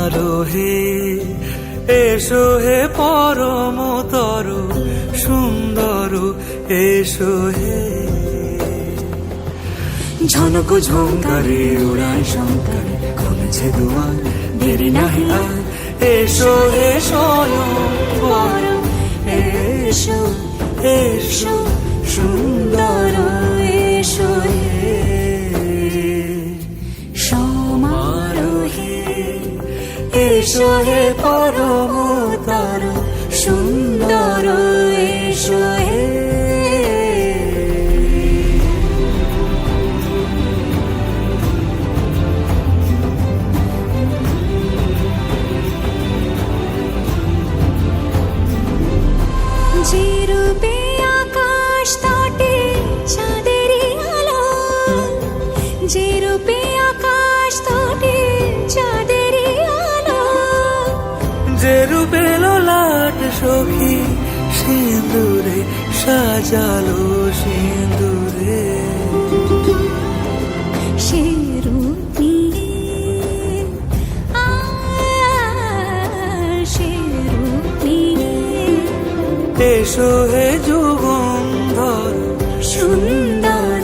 সমারোহে এসো হে পরমতর সুন্দর এসো হে। ঝনক ঝঙ্কারে উড়ায় শঙ্কারে খুলেছে দুয়ার, দেরি নাহি আর এসো হে স্বয়ং বর এসো এসো সুন্দর এসো হে। সমারোহে এসো হে পরমতর সুন্দর এসো হে। যে রূপে আকাশ তটে চাঁদেরই আলো, যে রূপে আকাশ তটে চাঁদেরই আলো, যে রূপে ললাট সখী সিঁদুরে সাজালো সিঁদুরে। সে রূপ নিয়ে সে রূপ নিয়ে এসো হে যুগন্ধর সুন্দর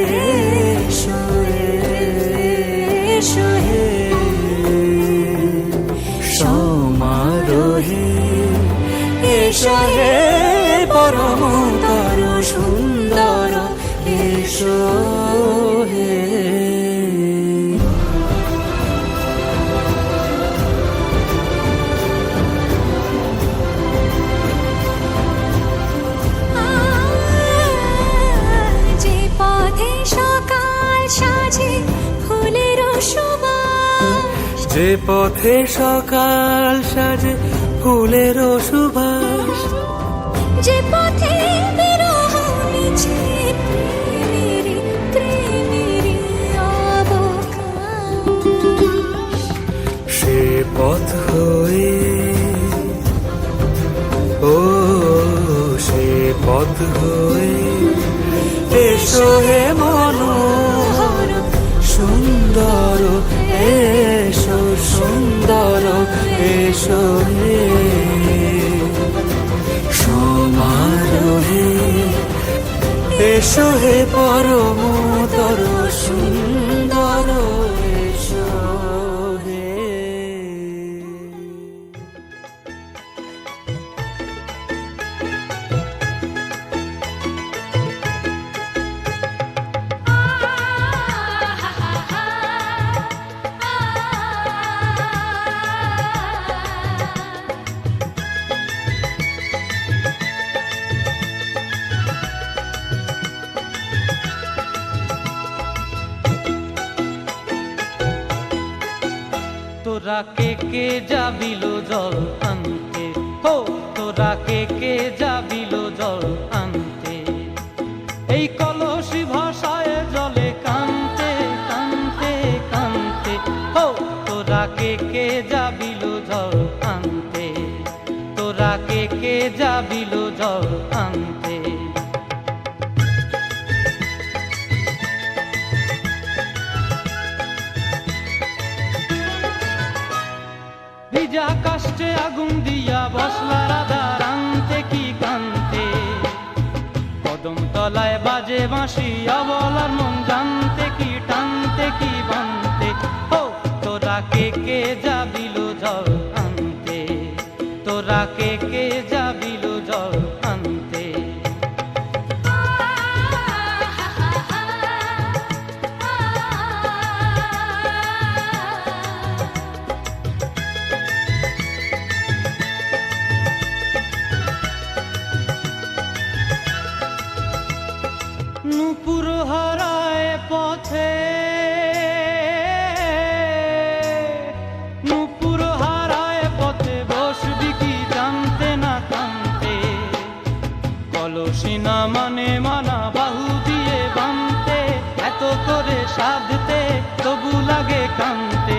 এসো এসো হে। সমারোহে এসো হে পরমতর সুন্দর এসো হে। যে পথে সকাল সাজে ফুলের সুবাস, যে পথে সকাল সাজে ফুলের সুবাস, যে পথে বিরহ মিছে প্রেমেরই প্রেমেরই অবকাশ, সে পথ হয়ে ও সে পথ হয়ে এসো হে মনোহর সুন্দর এসো সুন্দর এসো হে। সমারোহে এসো হে পরমতর সুন্দর এসো হে। তোরা কে যাবিল জল আনতে, হো তোরা কে যাবিল জল আনতে, এই কলসি ভাষায় জলে কানতে কানতে কানতে, হো তোরা কে যাবিল জল আনতে, তোরা কে যাবিল জল আনতে। ভিজা কাষ্টে আগুন দিয়া বসলা রাধা রানতে কি কান্তে, কদম তলায় বাজে বাঁশি অবলার মন জানতে কি টানতে কি বানতে, ও তোরা কে যাবিল জল আনতে, তোরা কে যাবিল জল আনতে। নূপুর হারায় পথে, নূপুর হারায় পথে বসবি কি জানতে না কানতে, কলসি না মানে মানা বাহু দিয়ে বানতে, এত করে সাধতে তবু লাগে কানতে,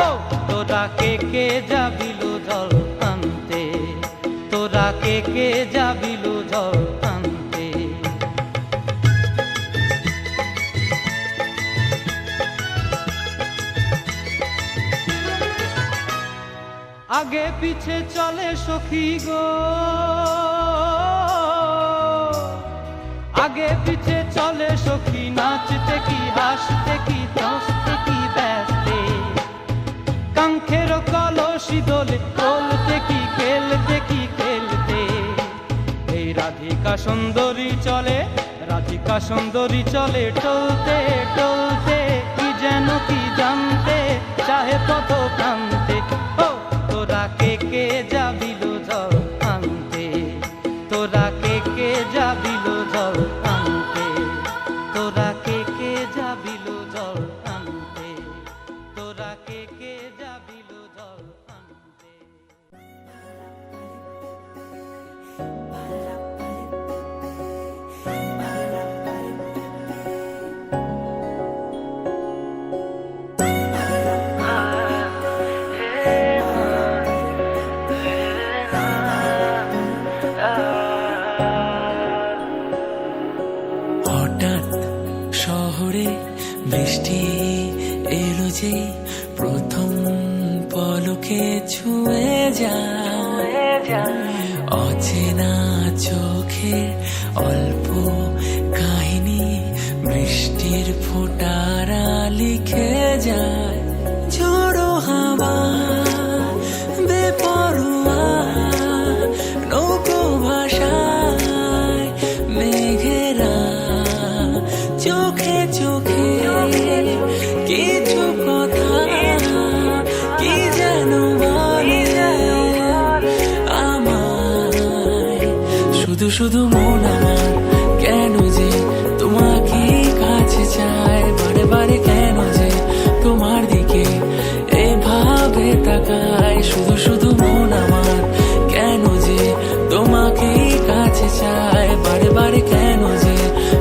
ও তোরা কে যাবিল জল আনতে, তোরা কে যাবিল জল আনতে। আগে পিছে চলে সখী গো, আগে পিছে চলে সখী, নাচতে কি হাসতে কি হাসতে কি ব্যস্তে, কাঙ্ক্ষের কলসি দোলে বলতে কি খেলতে কি খেলতে। এই রাধিকা সুন্দরী চলে, রাধিকা সুন্দরী চলে টলতে টলতে, কি যেন কি জানতে চাহে পথ প্রান্তে। ও তোরা কে কে যাবিল জল আনতে, তোরা কে কে যাবিল জল আনতে, তোরা কে কে যাবিল জল আনতে, তোরা কে কে যাবিল জল আনতে। হঠাৎ শহরে বৃষ্টি এলো যে, প্রথম পলকে ছুঁয়ে যায় অচেনা চোখে অল্প কাহিনী, বৃষ্টির ফোঁটারা লিখে যায়। ঝোড়ো হাওয়া বেপরোয়া নৌকো ভাষায়, মেঘেরা চোখে চোখে কিছু কথা কি যেন বলে আমায়। শুধু শুধু মন আমার কেন যে তোমাকে কাছে চায়, বারে বারে কেন যে তোমার দিকে এভাবে তাকায়। শুধু শুধু মন আমার কেন যে তোমাকে কাছে চায়, বারে বারে কেন যে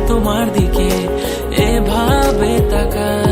তোমার দিকে এভাবে তাকায়।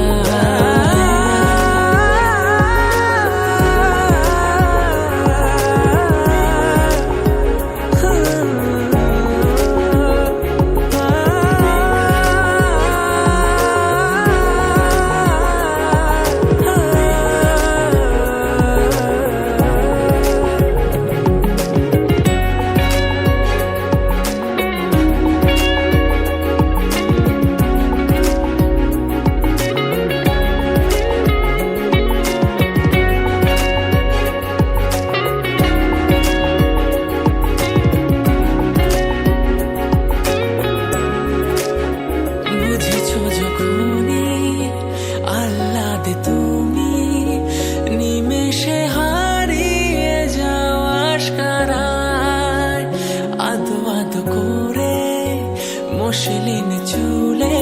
মসলিন চুলে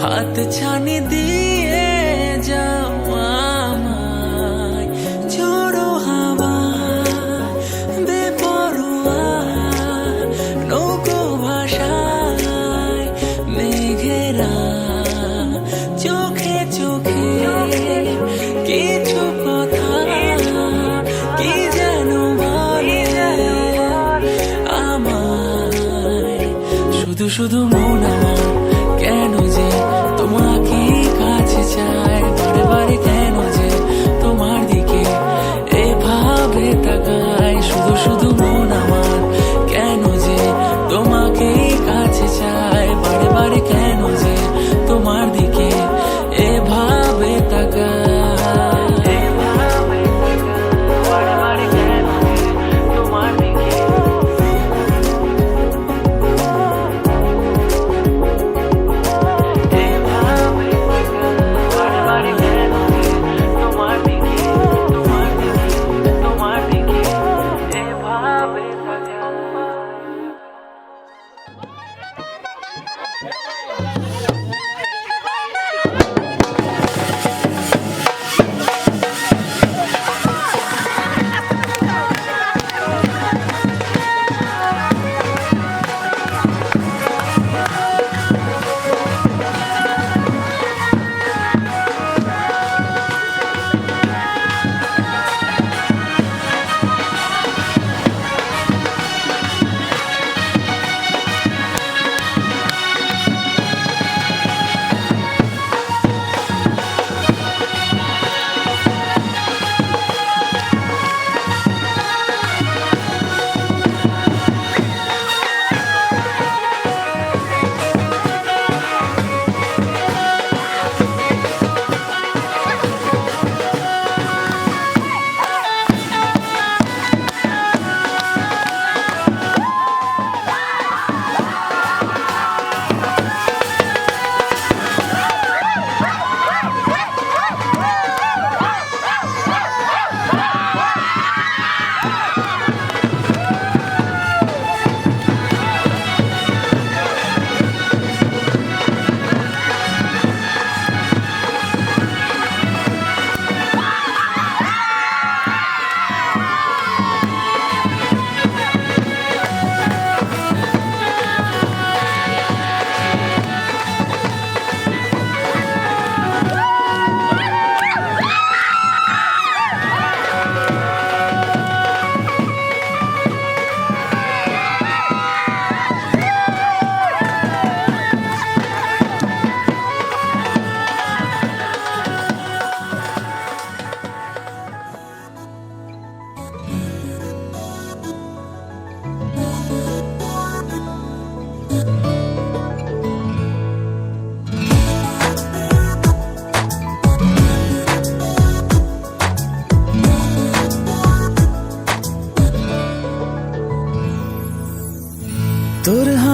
হাত ছানি দিয়ে যাও আমায়। ঝোড়ো হাওয়া বেপরোয়া নৌকো ভাষায়, মেঘেরা চোখে চোখে কিছু কথা কি যেন বলে আমায়। শুধু শুধু মন আমার কেন যে তোমাকে কাছে চায়, বারে বারে কেন যে তোমার দিকে এভাবে তাকায়। শুধু শুধু মন আমার কেন যে তোমাকে কাছে চায়, বারে বারে কেন যে তোমার দিকে এভাবে তাকায়।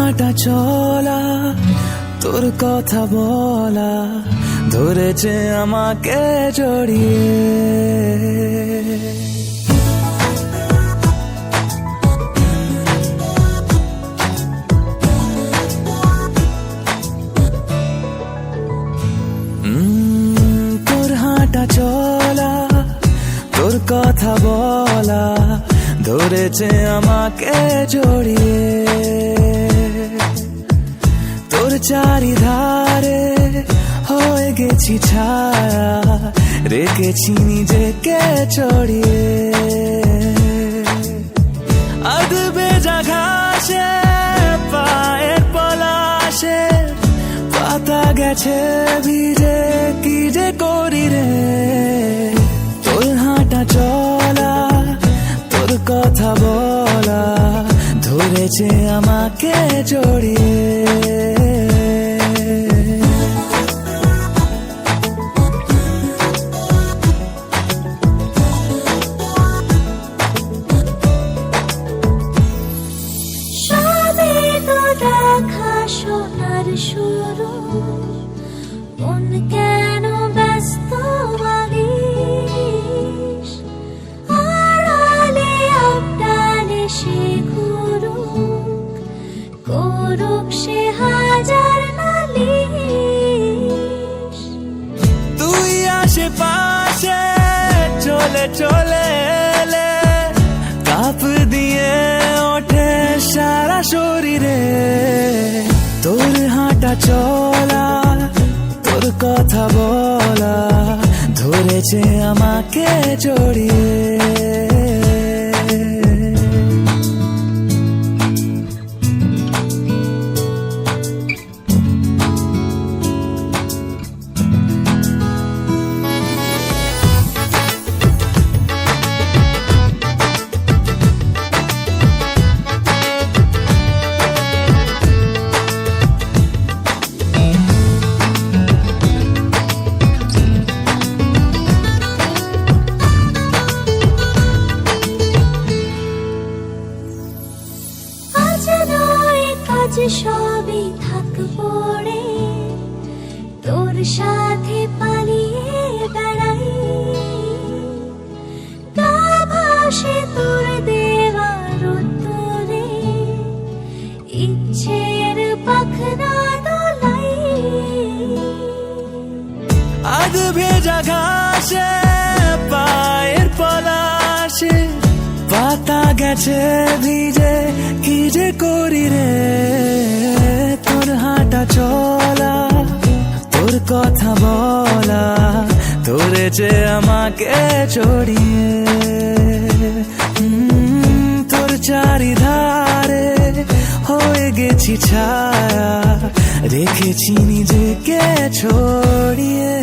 হাঁটা চলা তোর কথা বলা ধরেছে আমাকে জড়িয়ে তোর হাঁটা চলা তোর কথা বলা ধরেছে আমাকে জড়িয়ে তোর চারিধারে হয়ে গেছি ছায়া রেখেছি নিজেকে চড়িয়ে আধবে ঘাসে পায়ের পলাশে পাতা গেছে ভিজে কি যে করি রে তোর হাঁটা চলা তোর কথা বলা ধরেছে আমাকে জড়িয়ে সবে তো দেখা সোনার শুরু মন কেন ব্যস্ত ভাবিস আড়ালে আবডালে সে ঘুরুক করুক সে হাজার নালিশ তুই আশেপাশে চলে চলে এলে কাপ দিয়ে ওঠে সারা শরীরে তোর হাঁটা চলা তোর কথা বলা ধরেছে আমাকে জড়িয়ে আজ সবই থাক পড়ে তোর সাথে পালিয়ে বেড়াই গা ভাসে তোর দেওয়ার উত্তরে ইচ্ছের পাখনা দোলাই আধ ভেজা ঘাসে পায়ের পলাশে পাতা গেছে ভিজে কি যে করি রে তোর হাঁটা চলা তোর কথা বলা ধরেছে আমাকে জড়িয়ে তোর চারিধারে হয়ে গেছি ছায়া রেখেছি নিজেকে ছড়িয়ে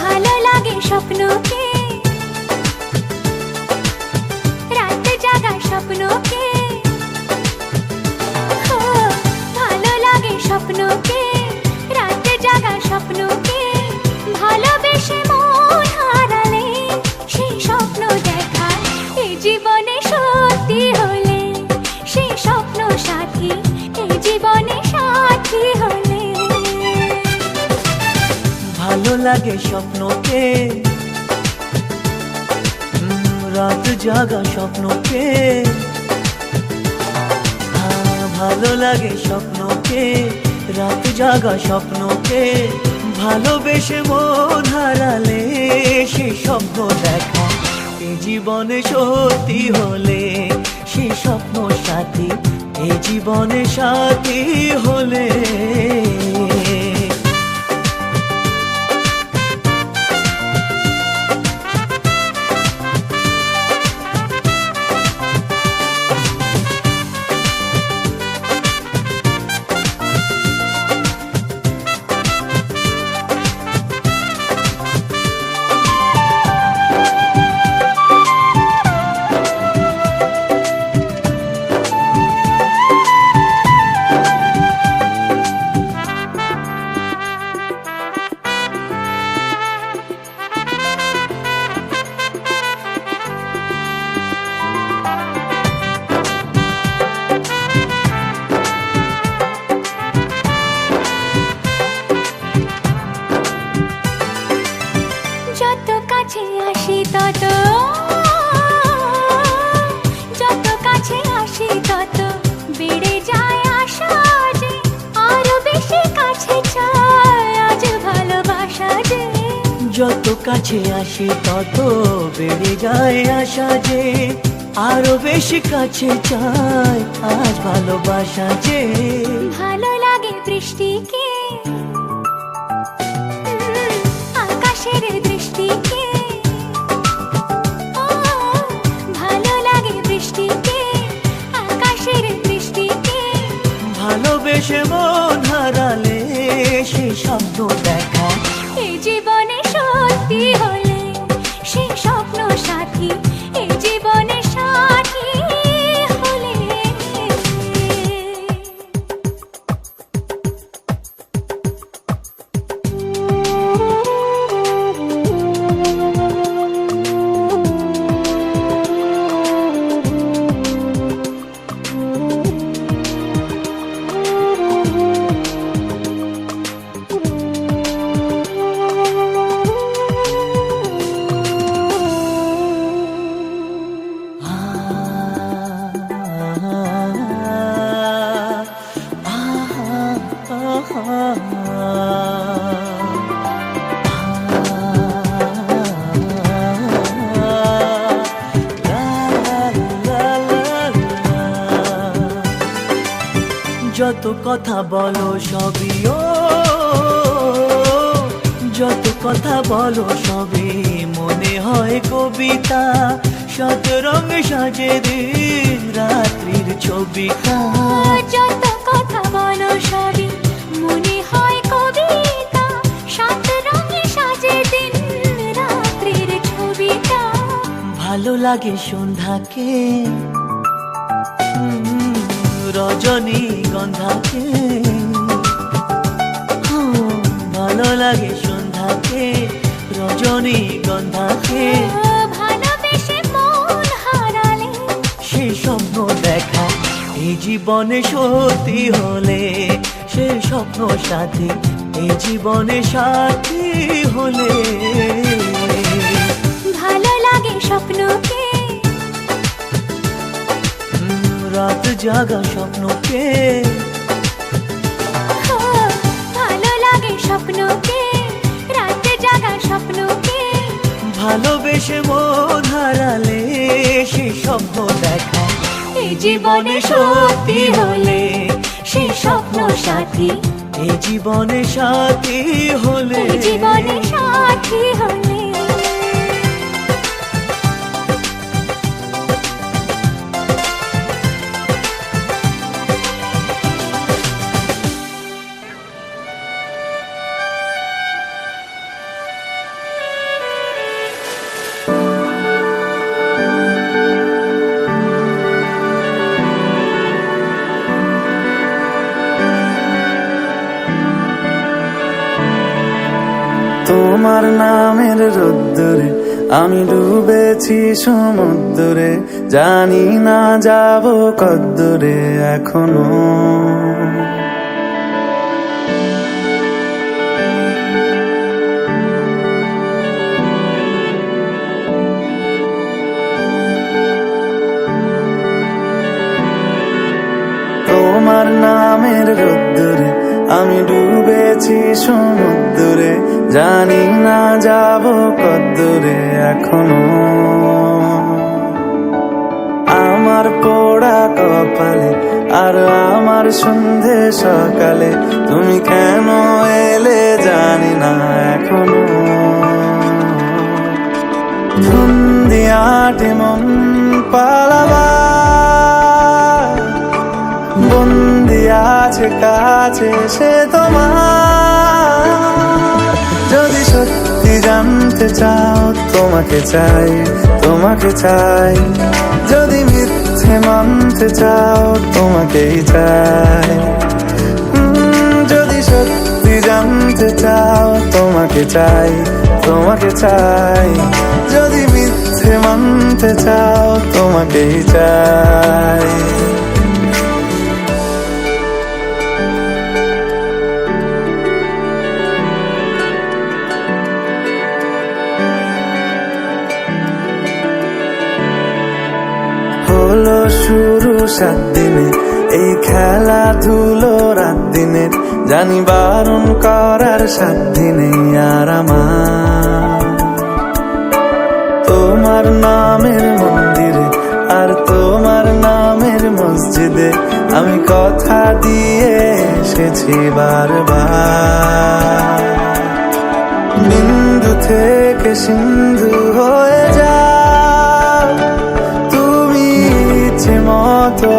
ভালো লাগে স্বপ্নকে, রাত জাগা স্বপ্নকে, ও, ভালো লাগে স্বপ্নকে, রাত জাগা স্বপ্নকে, ভালোবেসে মন হারালে সেই স্বপ্ন দেখা এই জীবনে সত্যি হলে, সেই স্বপ্ন সাথী এই জীবনে সাথী হলে। ভালো লাগে স্বপ্নকে, রাত জাগা স্বপ্নকে, ভালো লাগে স্বপ্নকে, রাত জাগা স্বপ্নকে, ভালোবেসে মন হারালে সেই স্বপ্ন দেখা এই জীবনে সত্যি হলে, সেই স্বপ্ন সাথী এই জীবনে সাথী হলে। যত কাছে আসি তত, যত কাছে আসি তত বেড়ে যায় আশা যে আরো বেশি কাছে চাই আজ ভালোবাসা যে। যত কাছে আসি তত বেড়ে যায় আশা যে আরো বেশি কাছে চাই আজ ভালোবাসা যে। ভালো লাগে বৃষ্টিকে, আকাশের দৃষ্টিকে, ও, ভালো লাগে বৃষ্টিকে, আকাশের দৃষ্টিকে, ভালোবেসে মন হারালে সেই স্বপ্ন দেখা এই জীবনে সত্যি হলে সেই স্বপ্ন সাথী এই জীবনে সাথী হলে। যত কথা বলো সবই ও, যত কথা বলো সবই মনে হয় কবিতা, শত রঙ সাজে দিন রাত্রির ছবি। যত কথা বলো সবই মনে হয় কবিতা, সাত রঙে সাজে দিন রাত্রির ছবিটা। ভালো লাগে সন্ধ্যাকে, রজনী গন্ধাকে, ভালো লাগে সন্ধ্যাকে, রজনী গন্ধাকে, ভালোবেসে মন হারালে সেই স্বপ্ন দেখা এই জীবনে সত্যি হলে, সেই স্বপ্ন সাথী এই জীবনে সাথী হলে। ভালো লাগে স্বপ্নকে, জাগা স্বপ্নকে। ও, ভালো লাগে স্বপ্নকে, রাতে জাগা স্বপ্নকে। ভালোবেসে মন হারালে সে স্বপ্ন দেখা, এই জীবনে সত্যি হলে সে স্বপ্ন সাথী, এই জীবনে সাথী হলে, এই জীবনে সাথী হলে। তোমার নামের রোদ্দুরে আমি ডুবেছি সমুদ্রে, জানি না যাব কদ্দুরে এখনো। তোমার নামের রোদ্দুরে আমি ডুবেছি সমুদ্রে, জানি না যাব কদ্দুরে এখনো। আমার পোড়া কপালে আর আমার সন্ধে সকালে তুমি কেন এলে জানি না এখনো। ধুন্দিয়াটে মন পালাবা, বন্দি আছে কাছে সে তোমার। যদি সত্যি জানতে চাও তোমাকে চাই, তোমাকে চাই। যদি মিথ্যে মানতে চাও তোমাকেই চাই। যদি সত্যি জানতে চাও তোমাকে চাই, তোমাকে চাই। যদি মিথ্যে মানতে চাও তোমাকেই চাই। হলো শুরু 7 দিনে এই খেলাধুলো রাত দিনের, জানি বারণ করার সাধ্য নেই আর আমার। তোমার নামের মন্দিরে আর তোমার নামের মসজিদে আমি কথা দিয়ে এসেছি বারবার। বিন্দু থেকে সিন্ধু হয়ে যাও তুমি, ইচ্ছে মতো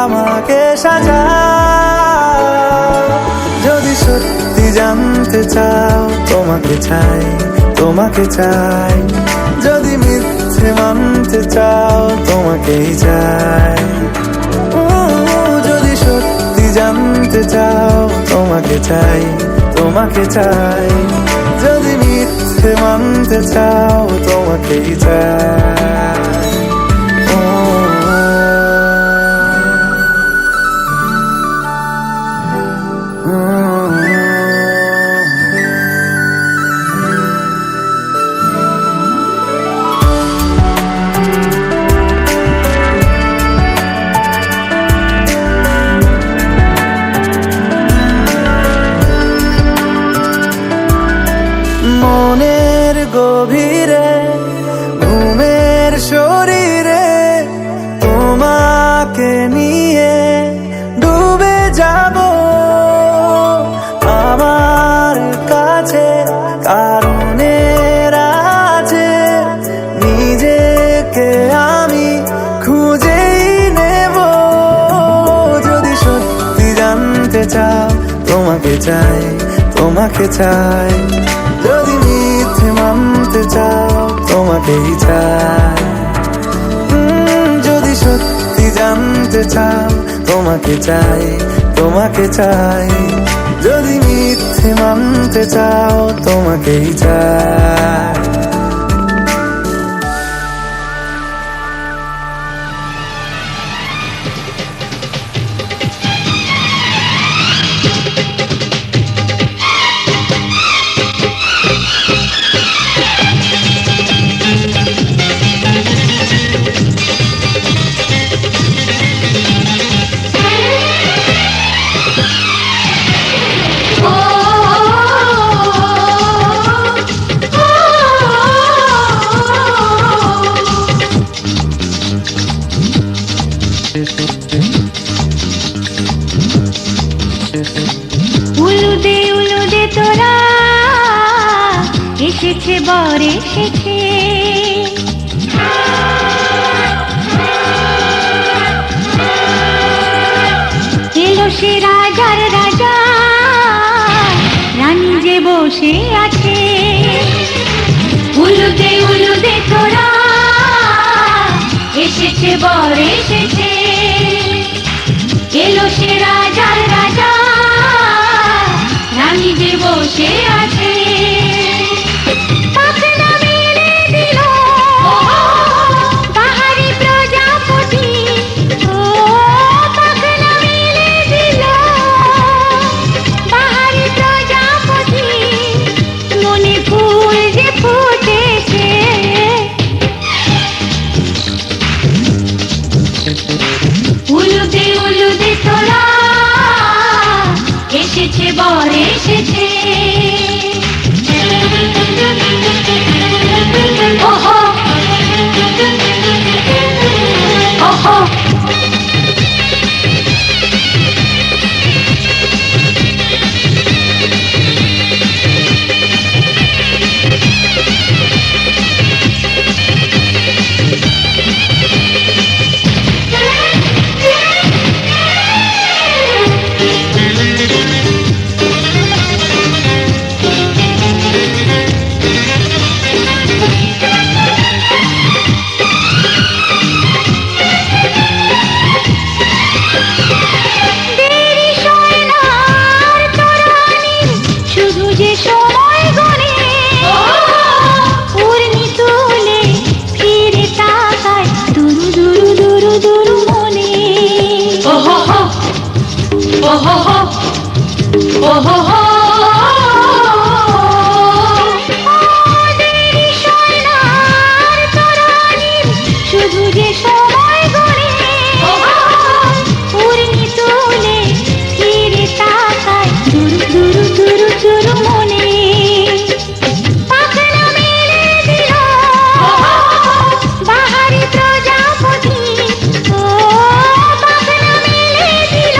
আমাকে সাজাও। যদি সত্যি জানতে চাও তোমাকে চাই, তোমাকে চাই। যদি মিথ্যে মানতে চাও তোমাকেই চাই। যদি সত্যি জানতে চাও তোমাকে চাই, তোমাকে চাই। যদি মিথ্যে মানতে চাও তোমাকেই চাই। মনের গভীরে ঘুমের শরীরে তোমাকে নিয়ে ডুবে যাব। আমার কাছে কারণের আছে, নিজেকে আমি খুঁজেই নেব। যদি সত্যি জানতে চাও তোমাকে চাই, তোমাকে চাই। যদি মিথ্যে মানতে চাও তোমাকেই চাই। যদি সত্যি জানতে চাও তোমাকে চাই, তোমাকে চাই। যদি মিথ্যে মানতে চাও তোমাকেই চাই। বর এসেছে। এলো সে রাজার রাজা, রানী যে বসে আছে। উলুদে তোরা, এসেছে বর এসেছে। এলো সে রাজার রাজা, রানী যে বসে আছে। পাখনা মেলে দিল বাহারি প্রজাপতি, ও পাখনা মেলে দিল বাহারি প্রজাপতি। মনে ফুল যে ফুটেছে, উলুদে তোরা, এসেছে বর এসেছে। ওহো ওহো, দেরি সয় না আর তরানির, শুধু যে সময় গণে। উর্মি তুলে ফিরে তাকায় দুরু দুরু দুরু দুরু মনে। ওহো হো, ওহো হো, ওহো হো। দেরি সয় না আর তরানির, শুধু যে সময় গণে। উর্মি তুলে ফিরে তাকায় দুরু দুরু দুরু দুরু মনে। পাখনা মেলে দিল বাহারি প্রজাপতি, ও পাখনা মেলে দিল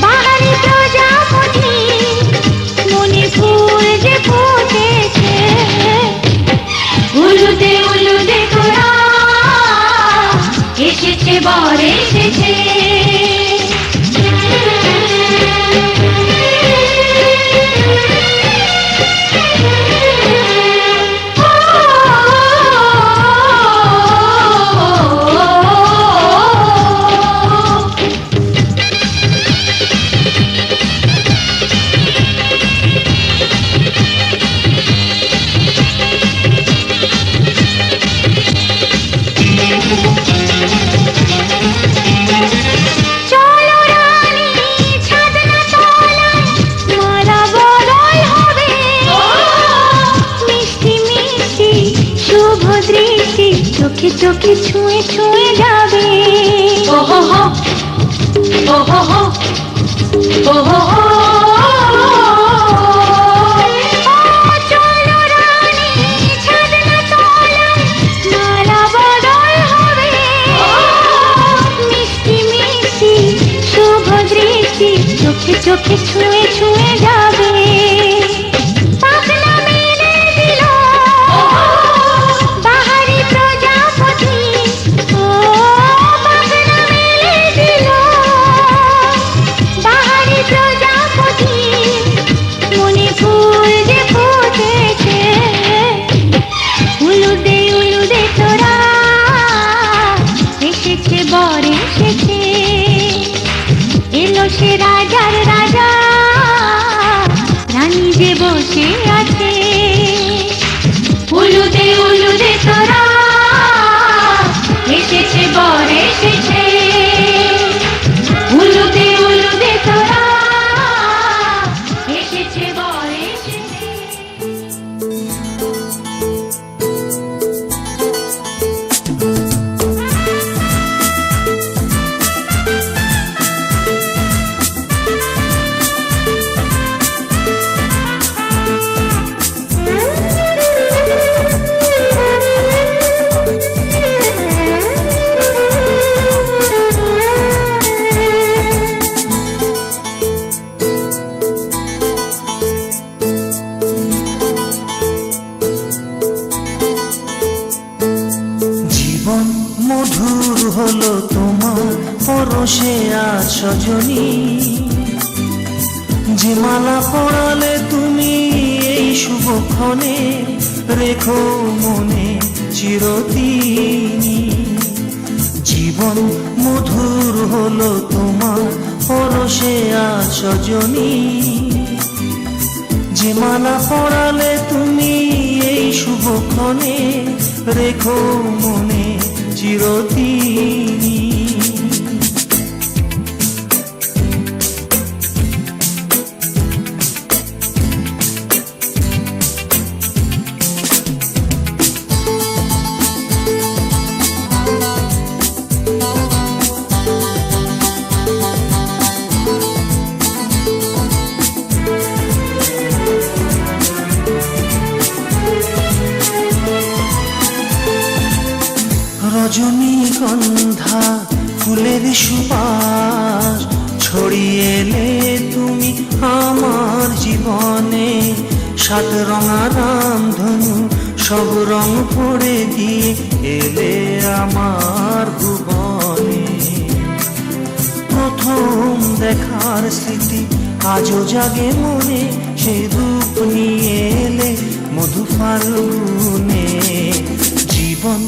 বাহারি প্রজাপতি। মনে ফুল যে ফুটেছে, উলুদে তোরা, এসেছে বর এসেছে। চলো রানী ছাদনা তলায়, মালা বদল হবে। মিষ্টি মিষ্টি শুভ দৃষ্টি চোখে চোখে ছুঁয়ে ছুঁয়ে যাবে। ওহো হো, ওহো হো, ওহো হো। চলো রানী ছাদনা তলায়, মালা বদল হবে। মিষ্টি মিষ্টি শুভ দৃষ্টি চোখে চোখে ছুঁয়ে ছুঁয়ে যাবে। পাখনা মেলে দিল বাহারি প্রজাপতি, ও পাখনা মেলে দিল বাহারি প্রজাপতি। মনে ফুল যে ফুটেছে, উলুদে তোরা, এসেছে বর এসেছে। এলো সে রাজার রাজা, রানী যে বসে আছে। উলুদে তোরা, এসেছে বর এসেছে। উলুদে তোরা, এসেছে বর এসেছে। পরশে আজ সজনী, যে মালা পরালে তুমি এই শুভক্ষণে, রেখো মনে চিরদিন। জীবন মধুর হলো তোমার পরশে আজ সজনী, যে মালা পরালে তুমি এই শুভক্ষণে, রেখো মনে চিরদিন। রজনীগন্ধা ফুলের সুবাস ছড়িয়ে এলে তুমি আমার জীবনে, সাত রঙা রামধনু সব রং ভরে দিয়ে এলে আমার ভুবনে। প্রথম দেখার স্মৃতি আজও জাগে মনে, সে রূপ নিয়ে এলে মধু ফাল্গুনে। জীবন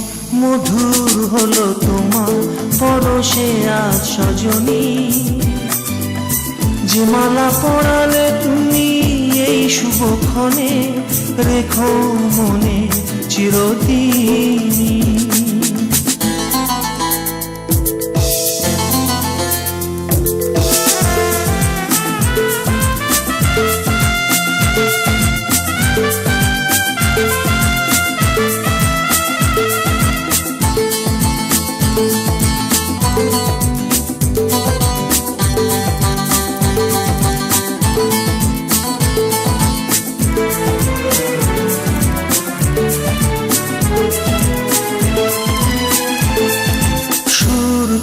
মধুর হলো তোমার পরশে আজ সজনী, যে মালা পরালে তুমি এই শুভক্ষণে, রেখো মনে চিরদিন।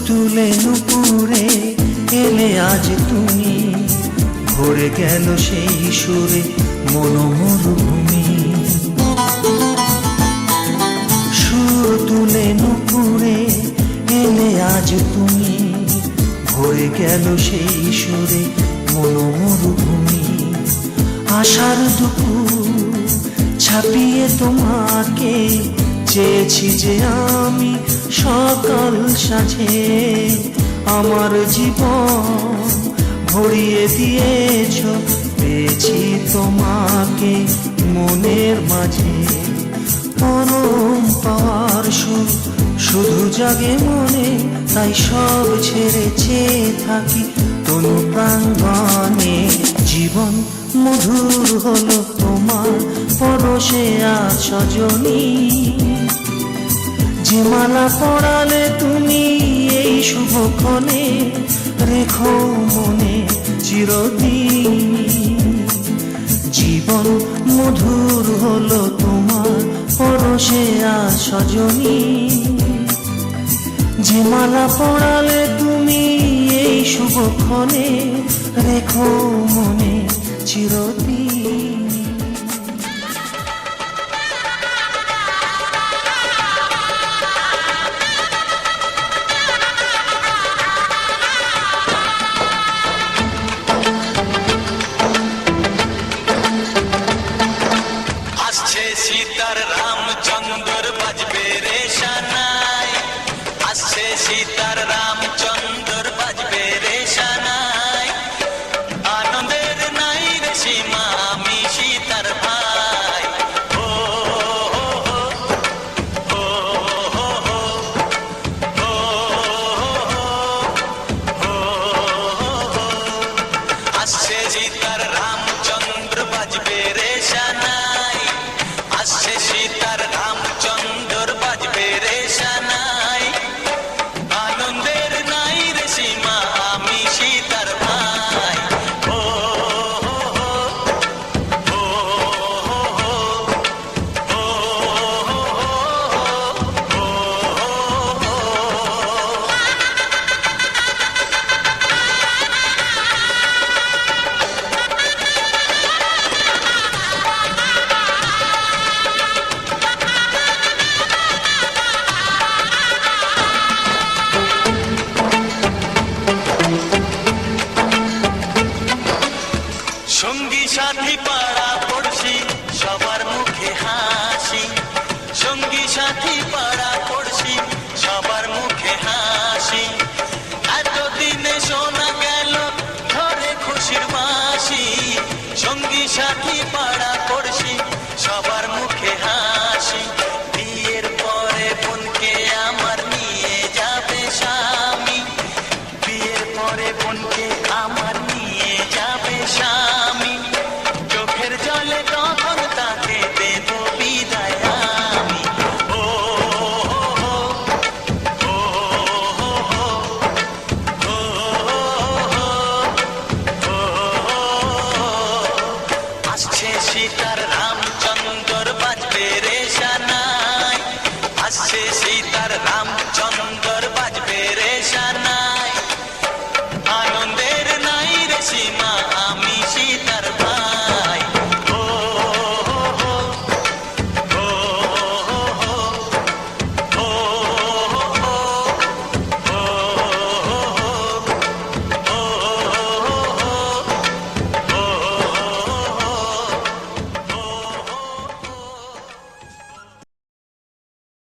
তুলে নুপুরে এলে আজ তুমি, ভরে গেল সেই সুরে মনোমরুভূমি। সুর তুলে নুপুরে এলে আজ তুমি, ভরে গেল সেই সুরে মনোমরুভূমি। আশার দুপুর ছাপিয়ে তোমাকে চেয়েছি যে আমি সকাল সাজে, আমার জীবন ভরিয়ে দিয়েছ, পেয়েছি তোমাকে মনের মাঝে। পরম পাওয়ার সুর শুধু জাগে মনে, তাই সব ছেড়ে চেয়ে থাকি তনু প্রাঙ্গণে। জীবন মধুর হলো তোমার পরশে আজ সজনী, যে মালা পরালে তুমি এই শুভক্ষণে, রেখো মনে চিরদিন। জীবন মধুর হলো তোমার পরশে আজ সজনী, যে মালা পরালে তুমি এই শুভক্ষণে, রেখো মনে চিরদিন। আসছে সীতার রামচন্দ্র বাজবে রে শানাই, আসছে সীতার রামচন্দ্র বাজবে রে শানাই, আনন্দের নাই রে সীমা। সঙ্গী সাথী পার